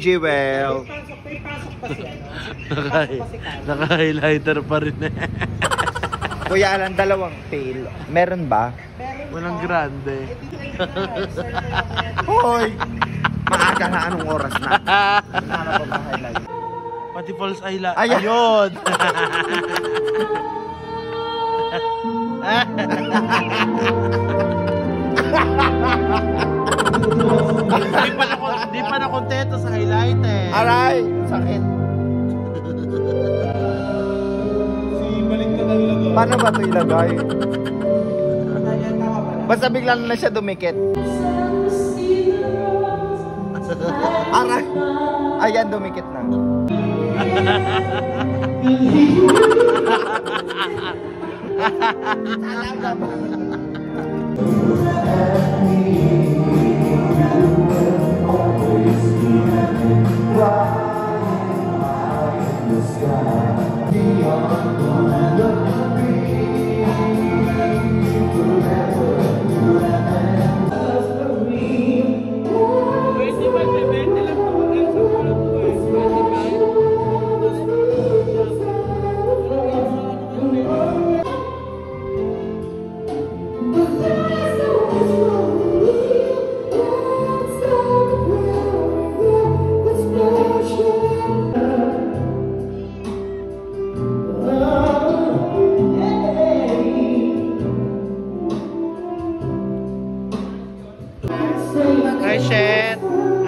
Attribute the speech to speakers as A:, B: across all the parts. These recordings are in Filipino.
A: DJ Well.
B: Naka-highlighter pa rin eh.
A: Kuya Alan, 2 pail. Meron ba?
B: Walang grande.
A: Hoy! Maaga na, anong oras na? Ano ba ma-highlight?
B: Pati false eyelash.
A: Ayan.
B: Ayun! Di pa na kontento sa highlight eh.
A: Aray! Sakit. Paano ba ito ilagay? Basta biglang na siya dumikit. Aray! Ayan, dumikit na.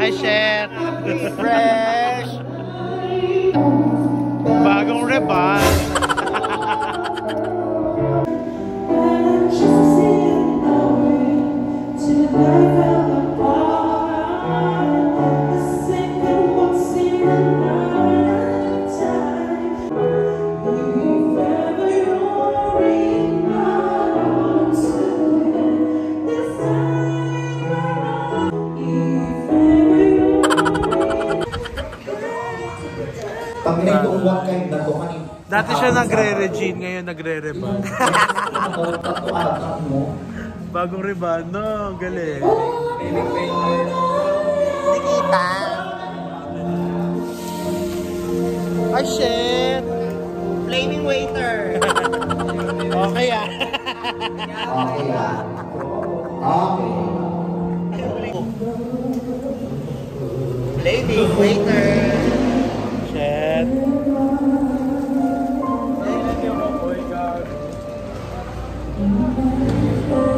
B: Hi, Shet!
A: Fresh!
B: Bagong reban. Dati siya nagre-regine, ngayon nagre-reban. Bagong reban, no? Galing.
A: Nikita! Ay, shit! Flaming waiter!
B: Okay ah.
A: Okay ah. Okay. Flaming waiter!
B: Shit.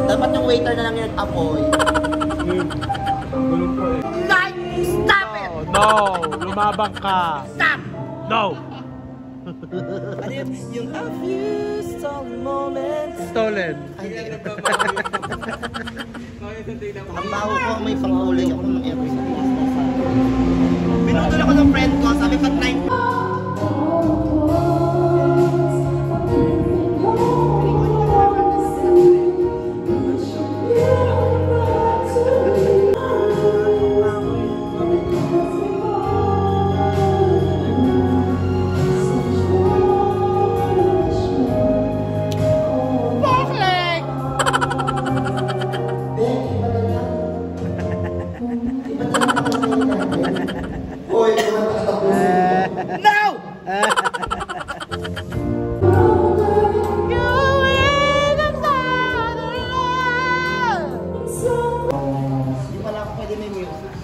A: Dapat yung waiter na lang yung nag-apoy. Stop it!
B: No! Lumabang ka!
A: Stop!
B: No!
A: Ano yung a few stolen moments?
B: Stolen.
A: Ang baho ko, may pangkulay ako ng every sa pinutol ako ng friend ko, sabi pa 9.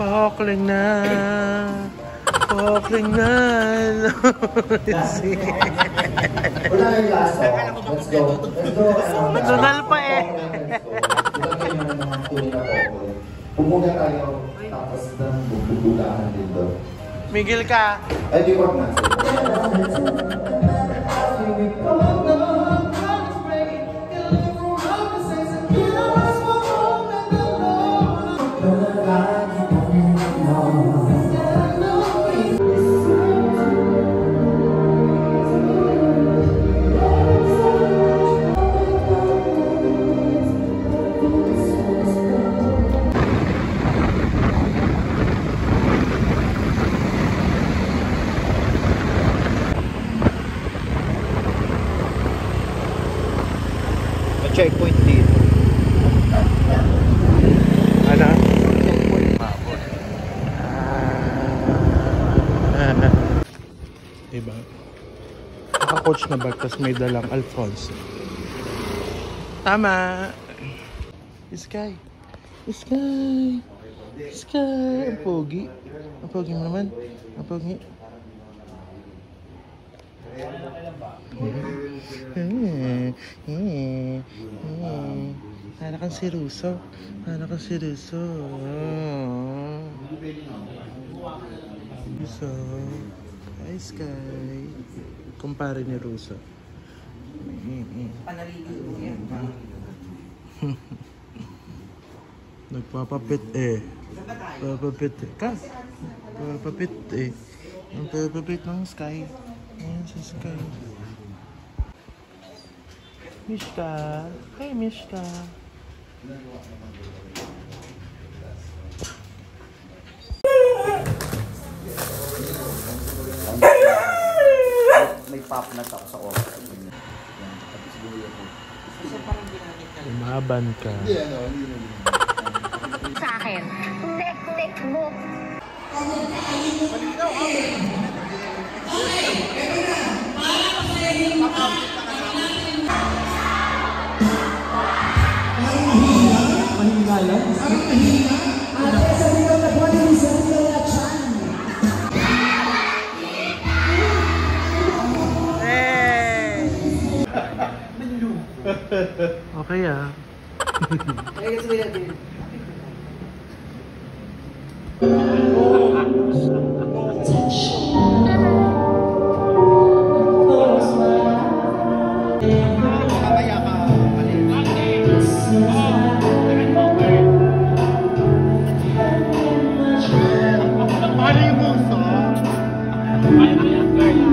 B: Pahokling na. Pahokling na.
C: Wala yung last song. Let's go. Let's go.
B: Tunal pa eh.
C: Pumuga tayo. Tapos ng bubugahan dito.
B: Miguel ka.
C: Ay, di wag na.
A: Checkpoint dito.
B: Ano?
A: Checkpoint.
B: bag. Naka-coach na bag, tapos may dalang Alfonso. Tama! Sky! Sky! Sky! Ang pogi. Ang pogi mo naman. Ang pogi. Para kang si Russo. Para kang si Russo. Russo. Hi, Sky. Kumpare ni Russo. Nagpapapit eh. Papapit eh. Papapit eh. Ang papapit ng Sky. Ayan si Sky. Mishka. Hey, Mishka.
A: May pop na ako sa oras.
B: Umaban ka.
D: Sa akin, nek mo.
B: Okay ah.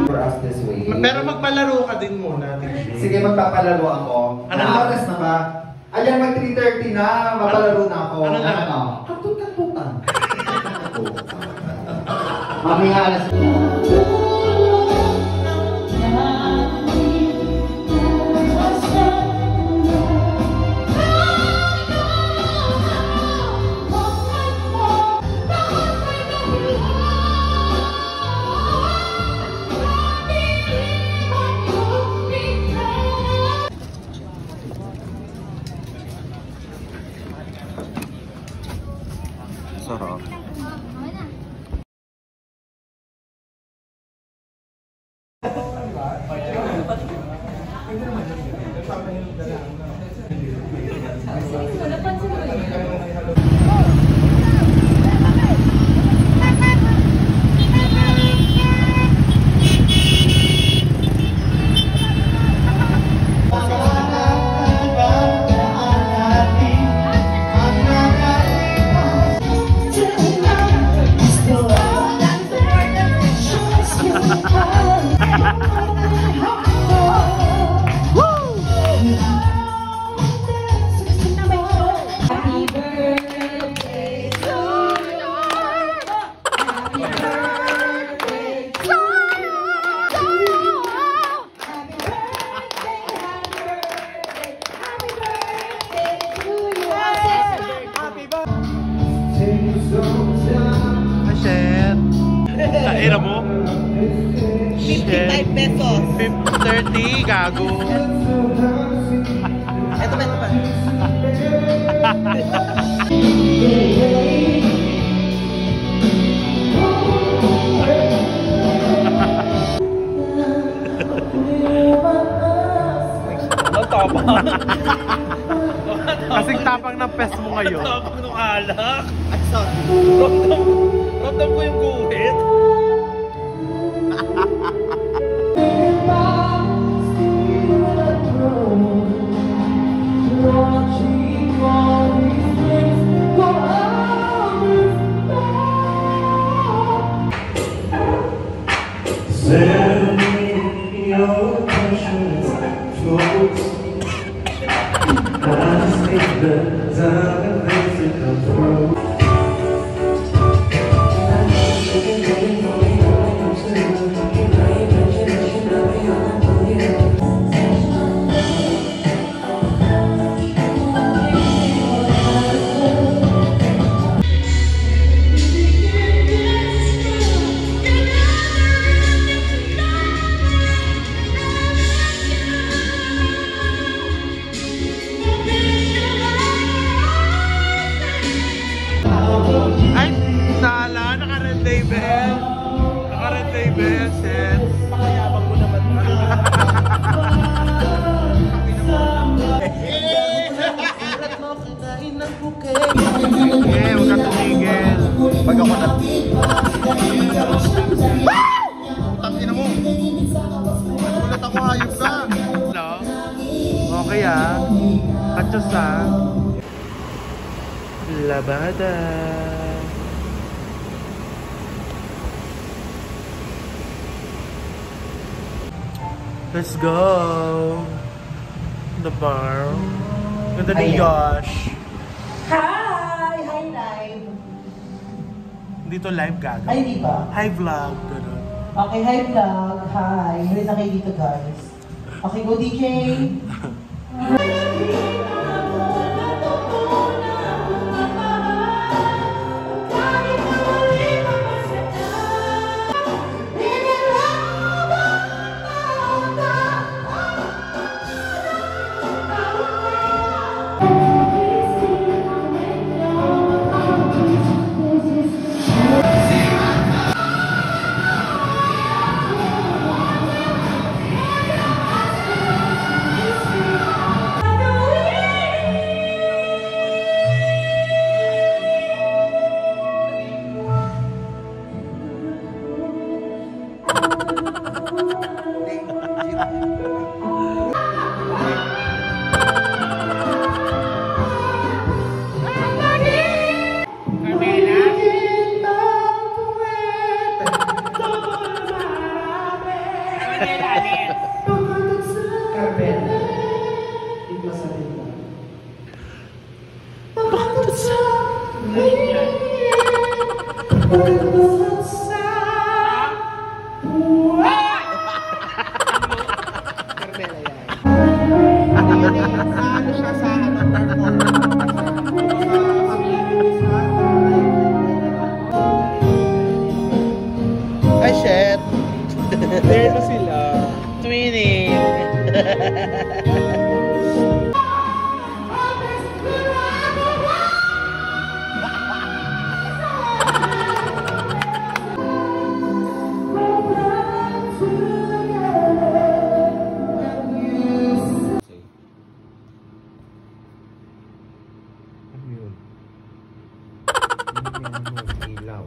C: For us this way.
B: Pero magpalaro ka din muna.
C: Sige, magpapalaro ako. Anong oras na ba? Ayan, mag 3:30 na. Mapalaro na ako. Ano? Katut-katutan. Mamaya alas.
A: Sarap.
B: Taira mo?
E: 55 pesos.
B: 30, gago.
E: Ito ba?
B: Ang tapang. Kasing tapang ng pes mo ngayon.
A: Tapang nung alak.
E: Ay, sorry.
A: Ramdam ko yung guhit. ako na. Tangina mo. Ulit ako, hayop ka.
B: Hello? Okay Kachos Labada. Let's go. The bar. Ganda ni Josh.
F: Hi! Hi, live!
B: Dito live gaga.
F: Ay, di ba?
B: Hi vlog. Ganun.
F: Okay, hi vlog. Hi. Hindi na kayo dito, guys. Okay, go DJ!
B: Ay, shit. There na sila. Twinning.
A: Ilaw.